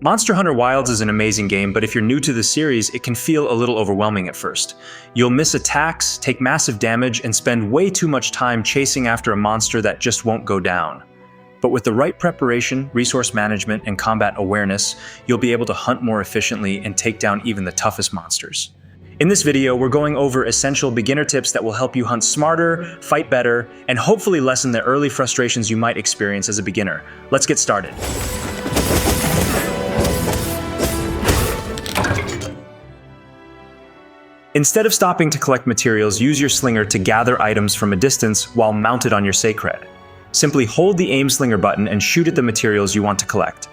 Monster Hunter Wilds is an amazing game, but if you're new to the series, it can feel a little overwhelming at first. You'll miss attacks, take massive damage, and spend way too much time chasing after a monster that just won't go down. But with the right preparation, resource management, and combat awareness, you'll be able to hunt more efficiently and take down even the toughest monsters. In this video, we're going over essential beginner tips that will help you hunt smarter, fight better, and hopefully lessen the early frustrations you might experience as a beginner. Let's get started. Instead of stopping to collect materials, use your slinger to gather items from a distance while mounted on your Sacred. Simply hold the aim slinger button and shoot at the materials you want to collect.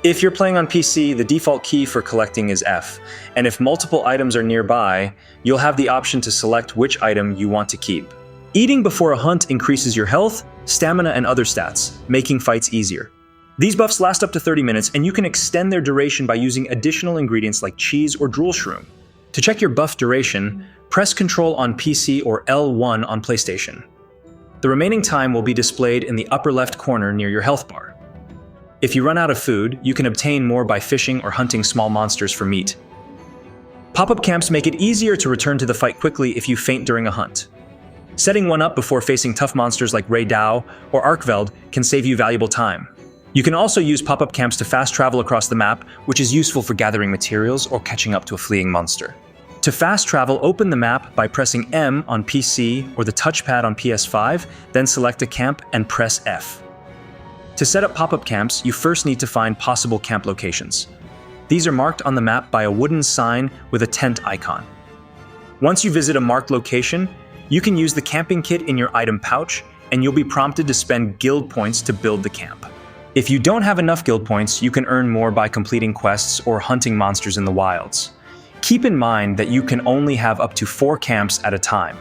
If you're playing on PC, the default key for collecting is F, and if multiple items are nearby, you'll have the option to select which item you want to keep. Eating before a hunt increases your health, stamina, and other stats, making fights easier. These buffs last up to 30 minutes, and you can extend their duration by using additional ingredients like cheese or drool shroom. To check your buff duration, press Ctrl on PC or L1 on PlayStation. The remaining time will be displayed in the upper left corner near your health bar. If you run out of food, you can obtain more by fishing or hunting small monsters for meat. Pop-up camps make it easier to return to the fight quickly if you faint during a hunt. Setting one up before facing tough monsters like Ray Dow or Arkveld can save you valuable time. You can also use pop-up camps to fast travel across the map, which is useful for gathering materials or catching up to a fleeing monster. To fast travel, open the map by pressing M on PC or the touchpad on PS5, then select a camp and press F. To set up pop-up camps, you first need to find possible camp locations. These are marked on the map by a wooden sign with a tent icon. Once you visit a marked location, you can use the camping kit in your item pouch, and you'll be prompted to spend guild points to build the camp. If you don't have enough guild points, you can earn more by completing quests or hunting monsters in the wilds. Keep in mind that you can only have up to 4 camps at a time.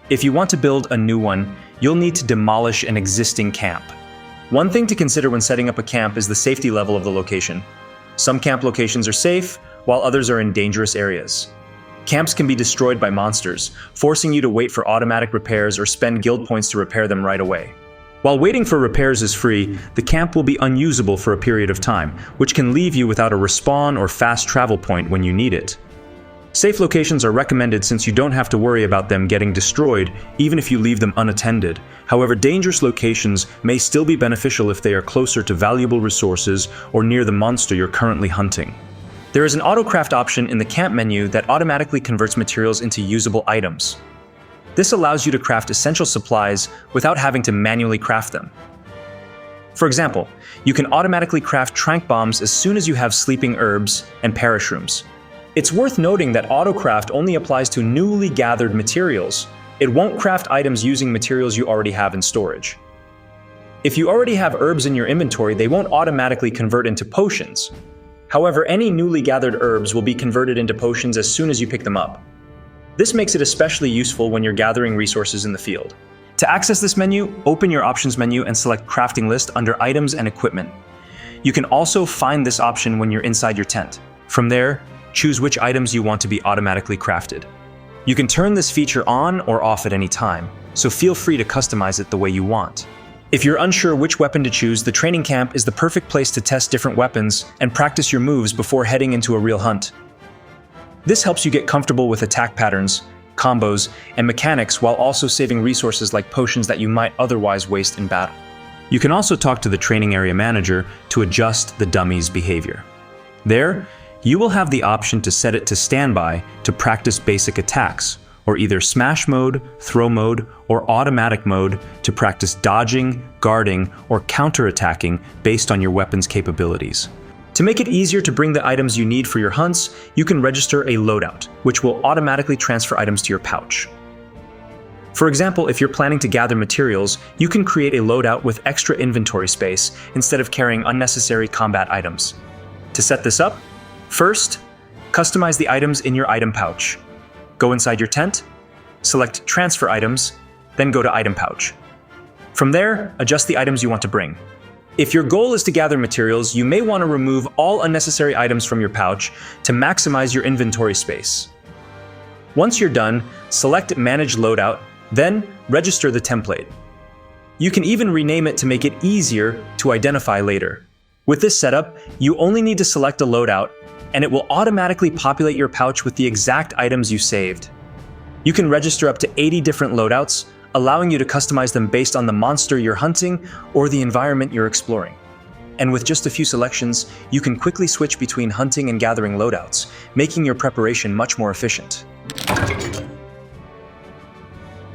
If you want to build a new one, you'll need to demolish an existing camp. One thing to consider when setting up a camp is the safety level of the location. Some camp locations are safe, while others are in dangerous areas. Camps can be destroyed by monsters, forcing you to wait for automatic repairs or spend guild points to repair them right away. While waiting for repairs is free, the camp will be unusable for a period of time, which can leave you without a respawn or fast travel point when you need it. Safe locations are recommended since you don't have to worry about them getting destroyed, even if you leave them unattended. However, dangerous locations may still be beneficial if they are closer to valuable resources or near the monster you're currently hunting. There is an autocraft option in the camp menu that automatically converts materials into usable items. This allows you to craft essential supplies without having to manually craft them. For example, you can automatically craft tranq bombs as soon as you have sleeping herbs and parashrooms. It's worth noting that autocraft only applies to newly gathered materials. It won't craft items using materials you already have in storage. If you already have herbs in your inventory, they won't automatically convert into potions. However, any newly gathered herbs will be converted into potions as soon as you pick them up. This makes it especially useful when you're gathering resources in the field. To access this menu, open your options menu and select Crafting List under Items and Equipment. You can also find this option when you're inside your tent. From there, choose which items you want to be automatically crafted. You can turn this feature on or off at any time, so feel free to customize it the way you want. If you're unsure which weapon to choose, the training camp is the perfect place to test different weapons and practice your moves before heading into a real hunt. This helps you get comfortable with attack patterns, combos, and mechanics while also saving resources like potions that you might otherwise waste in battle. You can also talk to the training area manager to adjust the dummy's behavior. There, you will have the option to set it to standby to practice basic attacks, or either smash mode, throw mode, or automatic mode to practice dodging, guarding, or counterattacking based on your weapon's capabilities. To make it easier to bring the items you need for your hunts, you can register a loadout, which will automatically transfer items to your pouch. For example, if you're planning to gather materials, you can create a loadout with extra inventory space instead of carrying unnecessary combat items. To set this up, first, customize the items in your item pouch. Go inside your tent, select Transfer Items, then go to Item Pouch. From there, adjust the items you want to bring. If your goal is to gather materials, you may want to remove all unnecessary items from your pouch to maximize your inventory space. Once you're done, select Manage Loadout, then register the template. You can even rename it to make it easier to identify later. With this setup, you only need to select a loadout, and it will automatically populate your pouch with the exact items you saved. You can register up to 80 different loadouts, allowing you to customize them based on the monster you're hunting or the environment you're exploring. And with just a few selections, you can quickly switch between hunting and gathering loadouts, making your preparation much more efficient.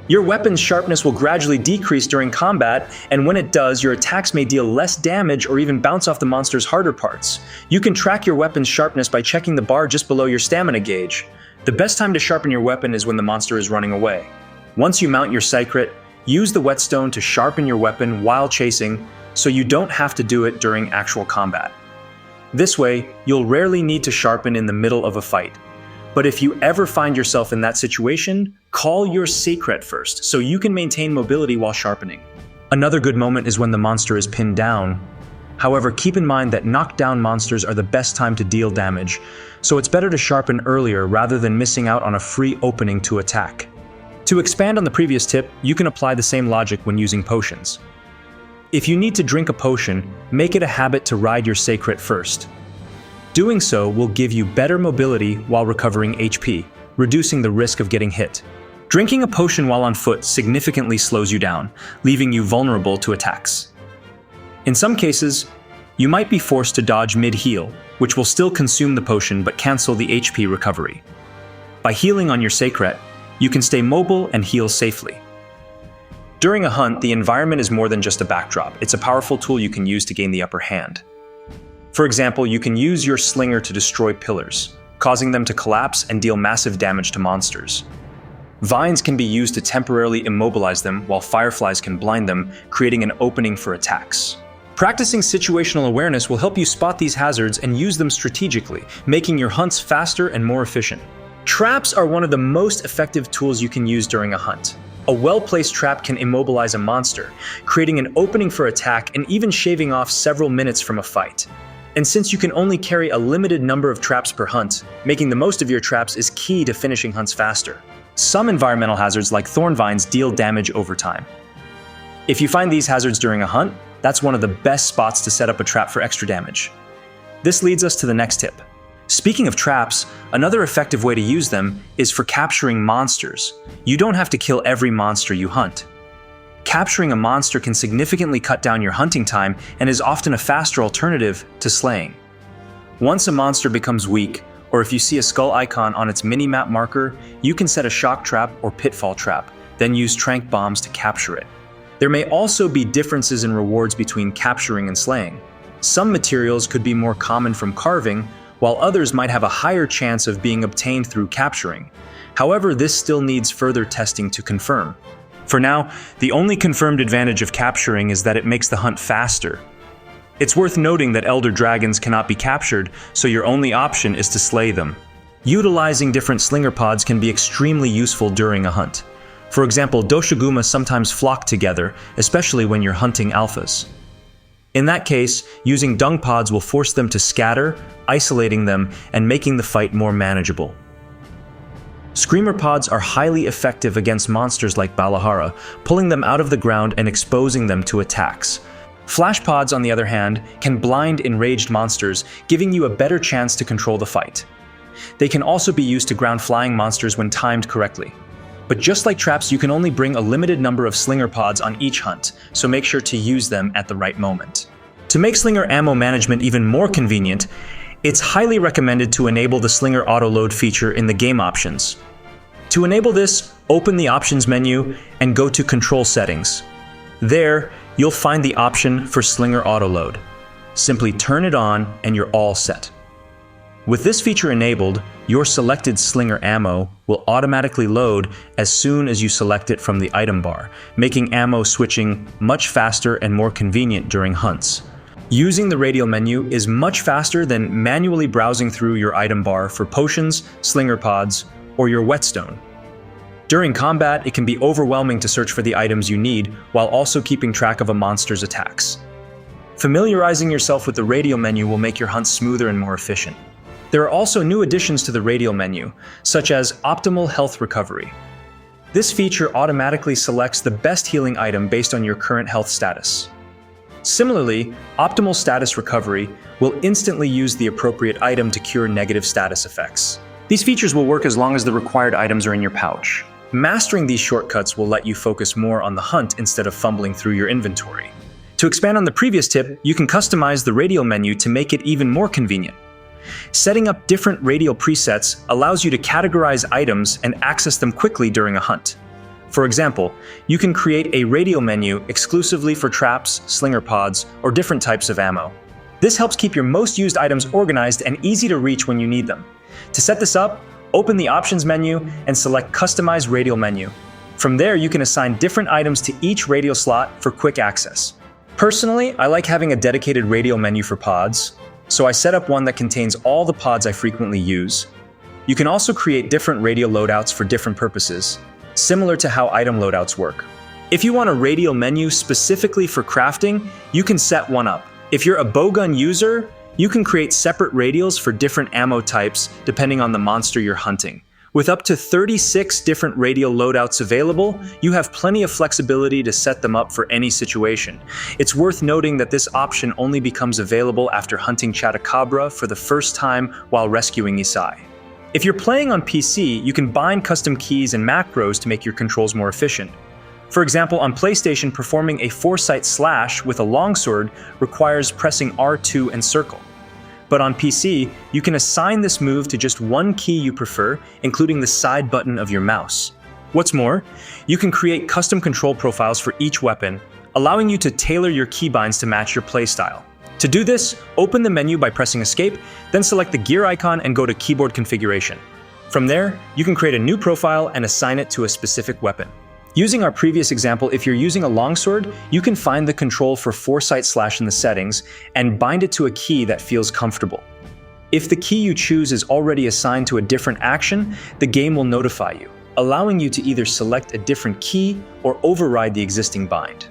Your weapon's sharpness will gradually decrease during combat, and when it does, your attacks may deal less damage or even bounce off the monster's harder parts. You can track your weapon's sharpness by checking the bar just below your stamina gauge. The best time to sharpen your weapon is when the monster is running away. Once you mount your secret, use the whetstone to sharpen your weapon while chasing, so you don't have to do it during actual combat. This way, you'll rarely need to sharpen in the middle of a fight. But if you ever find yourself in that situation, call your secret first, so you can maintain mobility while sharpening. Another good moment is when the monster is pinned down. However, keep in mind that knockdown monsters are the best time to deal damage, so it's better to sharpen earlier rather than missing out on a free opening to attack. To expand on the previous tip, you can apply the same logic when using potions. If you need to drink a potion, make it a habit to ride your secret first. Doing so will give you better mobility while recovering HP, reducing the risk of getting hit. Drinking a potion while on foot significantly slows you down, leaving you vulnerable to attacks. In some cases, you might be forced to dodge mid-heal, which will still consume the potion but cancel the HP recovery. By healing on your secret, you can stay mobile and heal safely. During a hunt, the environment is more than just a backdrop. It's a powerful tool you can use to gain the upper hand. For example, you can use your slinger to destroy pillars, causing them to collapse and deal massive damage to monsters. Vines can be used to temporarily immobilize them, while fireflies can blind them, creating an opening for attacks. Practicing situational awareness will help you spot these hazards and use them strategically, making your hunts faster and more efficient. Traps are one of the most effective tools you can use during a hunt. A well-placed trap can immobilize a monster, creating an opening for attack and even shaving off several minutes from a fight. And since you can only carry a limited number of traps per hunt, making the most of your traps is key to finishing hunts faster. Some environmental hazards like thorn vines deal damage over time. If you find these hazards during a hunt, that's one of the best spots to set up a trap for extra damage. This leads us to the next tip. Speaking of traps, another effective way to use them is for capturing monsters. You don't have to kill every monster you hunt. Capturing a monster can significantly cut down your hunting time and is often a faster alternative to slaying. Once a monster becomes weak, or if you see a skull icon on its mini-map marker, you can set a shock trap or pitfall trap, then use tranq bombs to capture it. There may also be differences in rewards between capturing and slaying. Some materials could be more common from carving, while others might have a higher chance of being obtained through capturing. However, this still needs further testing to confirm. For now, the only confirmed advantage of capturing is that it makes the hunt faster. It's worth noting that elder dragons cannot be captured, so your only option is to slay them. Utilizing different slinger pods can be extremely useful during a hunt. For example, doshiguma sometimes flock together, especially when you're hunting alphas. In that case, using dung pods will force them to scatter, isolating them and making the fight more manageable. Screamer pods are highly effective against monsters like Balahara, pulling them out of the ground and exposing them to attacks. Flash pods, on the other hand, can blind enraged monsters, giving you a better chance to control the fight. They can also be used to ground flying monsters when timed correctly. But just like traps, you can only bring a limited number of slinger pods on each hunt, so make sure to use them at the right moment. To make slinger ammo management even more convenient, it's highly recommended to enable the slinger autoload feature in the game options. To enable this, open the options menu and go to control settings. There, you'll find the option for slinger autoload. Simply turn it on and you're all set. With this feature enabled, your selected slinger ammo will automatically load as soon as you select it from the item bar, making ammo switching much faster and more convenient during hunts. Using the radial menu is much faster than manually browsing through your item bar for potions, slinger pods, or your whetstone. During combat, it can be overwhelming to search for the items you need while also keeping track of a monster's attacks. Familiarizing yourself with the radial menu will make your hunts smoother and more efficient. There are also new additions to the radial menu, such as optimal health recovery. This feature automatically selects the best healing item based on your current health status. Similarly, optimal status recovery will instantly use the appropriate item to cure negative status effects. These features will work as long as the required items are in your pouch. Mastering these shortcuts will let you focus more on the hunt instead of fumbling through your inventory. To expand on the previous tip, you can customize the radial menu to make it even more convenient. Setting up different radial presets allows you to categorize items and access them quickly during a hunt. For example, you can create a radial menu exclusively for traps, slinger pods, or different types of ammo. This helps keep your most used items organized and easy to reach when you need them. To set this up, open the Options menu and select Customize Radial Menu. From there, you can assign different items to each radial slot for quick access. Personally, I like having a dedicated radial menu for pods, so I set up one that contains all the pods I frequently use. You can also create different radial loadouts for different purposes, similar to how item loadouts work. If you want a radial menu specifically for crafting, you can set one up. If you're a bowgun user, you can create separate radials for different ammo types depending on the monster you're hunting. With up to 36 different radial loadouts available, you have plenty of flexibility to set them up for any situation. It's worth noting that this option only becomes available after hunting Chupacabra for the first time while rescuing Iai. If you're playing on PC, you can bind custom keys and macros to make your controls more efficient. For example, on PlayStation, performing a Foresight slash with a longsword requires pressing R2 and circle. But on PC, you can assign this move to just one key you prefer, including the side button of your mouse. What's more, you can create custom control profiles for each weapon, allowing you to tailor your keybinds to match your playstyle. To do this, open the menu by pressing Escape, then select the gear icon and go to Keyboard Configuration. From there, you can create a new profile and assign it to a specific weapon. Using our previous example, if you're using a longsword, you can find the control for Foresight Slash in the settings and bind it to a key that feels comfortable. If the key you choose is already assigned to a different action, the game will notify you, allowing you to either select a different key or override the existing bind.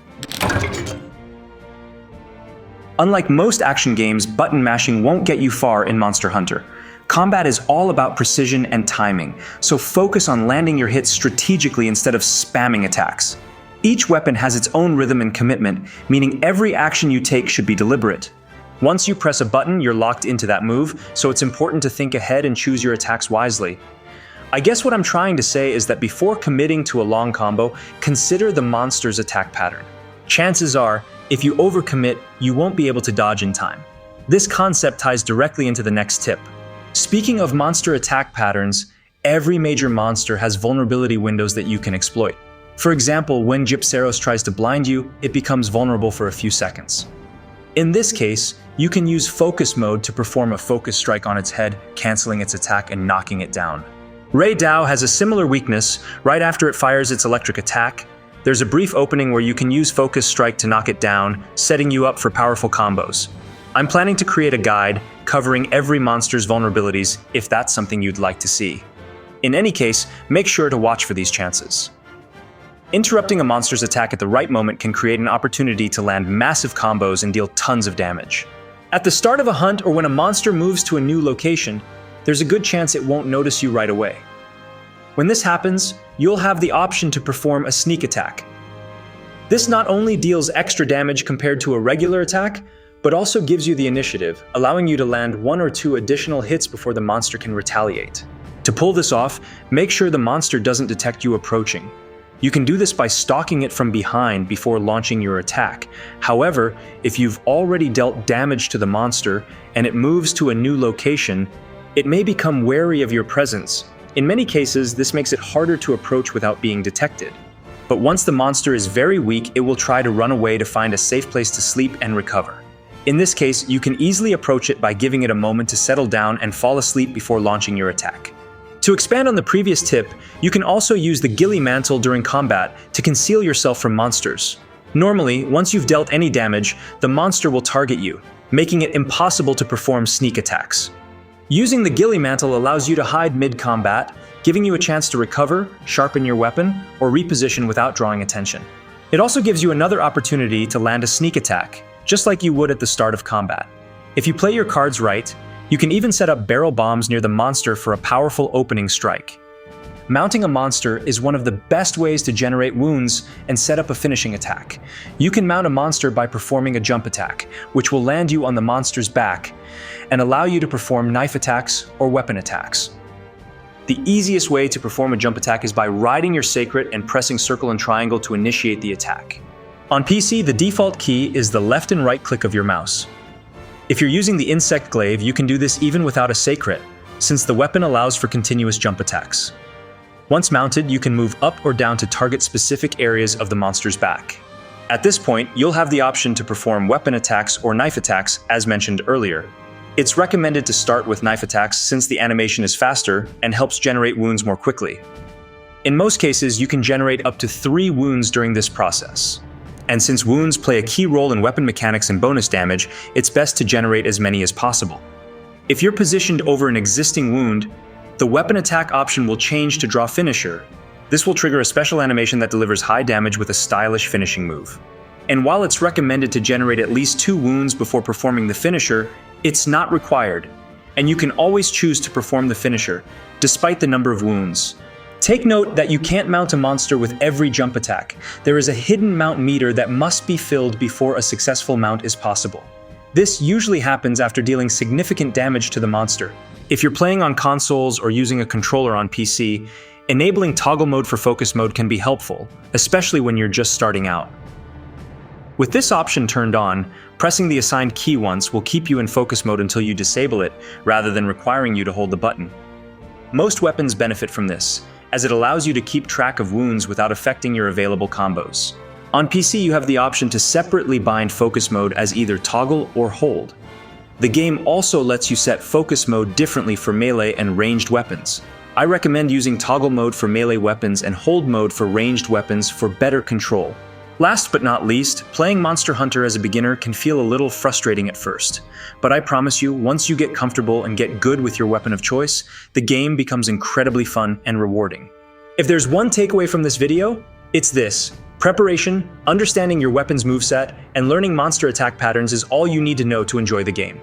Unlike most action games, button mashing won't get you far in Monster Hunter. Combat is all about precision and timing, so focus on landing your hits strategically instead of spamming attacks. Each weapon has its own rhythm and commitment, meaning every action you take should be deliberate. Once you press a button, you're locked into that move, so it's important to think ahead and choose your attacks wisely. I guess what I'm trying to say is that before committing to a long combo, consider the monster's attack pattern. Chances are, if you overcommit, you won't be able to dodge in time. This concept ties directly into the next tip. Speaking of monster attack patterns, every major monster has vulnerability windows that you can exploit. For example, when Gypceros tries to blind you, it becomes vulnerable for a few seconds. In this case, you can use Focus Mode to perform a focus strike on its head, canceling its attack and knocking it down. Ray Dao has a similar weakness. Right after it fires its electric attack, there's a brief opening where you can use Focus Strike to knock it down, setting you up for powerful combos. I'm planning to create a guide covering every monster's vulnerabilities if that's something you'd like to see. In any case, make sure to watch for these chances. Interrupting a monster's attack at the right moment can create an opportunity to land massive combos and deal tons of damage. At the start of a hunt or when a monster moves to a new location, there's a good chance it won't notice you right away. When this happens, you'll have the option to perform a sneak attack. This not only deals extra damage compared to a regular attack, but also gives you the initiative, allowing you to land 1 or 2 additional hits before the monster can retaliate. To pull this off, make sure the monster doesn't detect you approaching. You can do this by stalking it from behind before launching your attack. However, if you've already dealt damage to the monster and it moves to a new location, it may become wary of your presence. In many cases, this makes it harder to approach without being detected. But once the monster is very weak, it will try to run away to find a safe place to sleep and recover. In this case, you can easily approach it by giving it a moment to settle down and fall asleep before launching your attack. To expand on the previous tip, you can also use the Ghillie Mantle during combat to conceal yourself from monsters. Normally, once you've dealt any damage, the monster will target you, making it impossible to perform sneak attacks. Using the Ghillie Mantle allows you to hide mid-combat, giving you a chance to recover, sharpen your weapon, or reposition without drawing attention. It also gives you another opportunity to land a sneak attack, just like you would at the start of combat. If you play your cards right, you can even set up barrel bombs near the monster for a powerful opening strike. Mounting a monster is one of the best ways to generate wounds and set up a finishing attack. You can mount a monster by performing a jump attack, which will land you on the monster's back and allow you to perform knife attacks or weapon attacks. The easiest way to perform a jump attack is by riding your sacred and pressing circle and triangle to initiate the attack. On PC, the default key is the left and right click of your mouse. If you're using the insect glaive, you can do this even without a sacred, since the weapon allows for continuous jump attacks. Once mounted, you can move up or down to target specific areas of the monster's back. At this point, you'll have the option to perform weapon attacks or knife attacks, as mentioned earlier. It's recommended to start with knife attacks since the animation is faster and helps generate wounds more quickly. In most cases, you can generate up to 3 wounds during this process. And since wounds play a key role in weapon mechanics and bonus damage, it's best to generate as many as possible. If you're positioned over an existing wound, the weapon attack option will change to draw finisher. This will trigger a special animation that delivers high damage with a stylish finishing move. And while it's recommended to generate at least 2 wounds before performing the finisher, it's not required, and you can always choose to perform the finisher, despite the number of wounds. Take note that you can't mount a monster with every jump attack. There is a hidden mount meter that must be filled before a successful mount is possible. This usually happens after dealing significant damage to the monster. If you're playing on consoles or using a controller on PC, enabling toggle mode for focus mode can be helpful, especially when you're just starting out. With this option turned on, pressing the assigned key once will keep you in focus mode until you disable it, rather than requiring you to hold the button. Most weapons benefit from this, as it allows you to keep track of wounds without affecting your available combos. On PC, you have the option to separately bind focus mode as either toggle or hold. The game also lets you set focus mode differently for melee and ranged weapons. I recommend using toggle mode for melee weapons and hold mode for ranged weapons for better control. Last but not least, playing Monster Hunter as a beginner can feel a little frustrating at first, but I promise you, once you get comfortable and get good with your weapon of choice, the game becomes incredibly fun and rewarding. If there's one takeaway from this video, it's this. Preparation, understanding your weapon's moveset, and learning monster attack patterns is all you need to know to enjoy the game.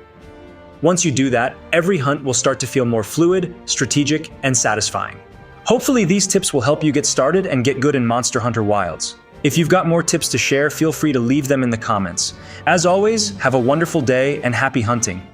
Once you do that, every hunt will start to feel more fluid, strategic, and satisfying. Hopefully these tips will help you get started and get good in Monster Hunter Wilds. If you've got more tips to share, feel free to leave them in the comments. As always, have a wonderful day and happy hunting.